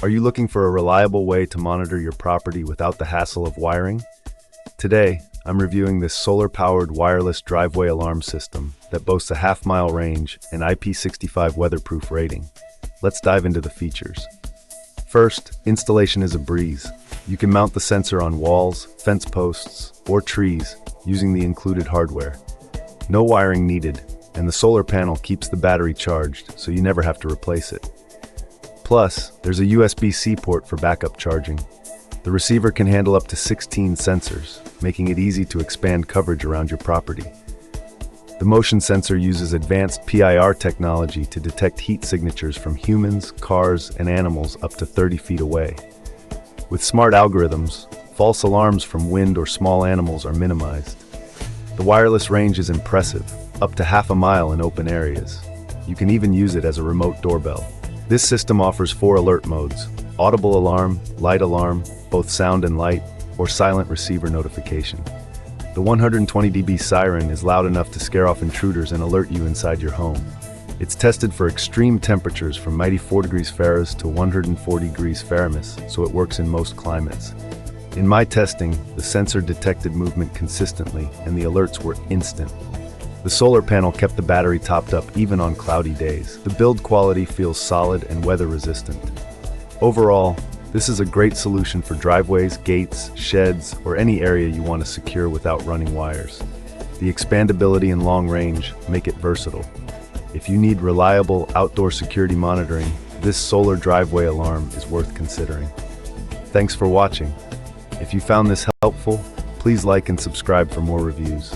Are you looking for a reliable way to monitor your property without the hassle of wiring? Today, I'm reviewing this solar-powered wireless driveway alarm system that boasts a half-mile range and IP65 weatherproof rating. Let's dive into the features. First, installation is a breeze. You can mount the sensor on walls, fence posts, or trees using the included hardware. No wiring needed, and the solar panel keeps the battery charged, so you never have to replace it. Plus, there's a USB-C port for backup charging. The receiver can handle up to 16 sensors, making it easy to expand coverage around your property. The motion sensor uses advanced PIR technology to detect heat signatures from humans, cars, and animals up to 30 feet away. With smart algorithms, false alarms from wind or small animals are minimized. The wireless range is impressive, up to half a mile in open areas. You can even use it as a remote doorbell. This system offers 4 alert modes: audible alarm, light alarm, both sound and light, or silent receiver notification. The 120 dB siren is loud enough to scare off intruders and alert you inside your home. It's tested for extreme temperatures from 94 degrees Fahrenheit to 104 degrees Fahrenheit, so it works in most climates. In my testing, the sensor detected movement consistently and the alerts were instant. The solar panel kept the battery topped up even on cloudy days. The build quality feels solid and weather resistant. Overall, this is a great solution for driveways, gates, sheds, or any area you want to secure without running wires. The expandability and long range make it versatile. If you need reliable outdoor security monitoring, this solar driveway alarm is worth considering. Thanks for watching. If you found this helpful, please like and subscribe for more reviews.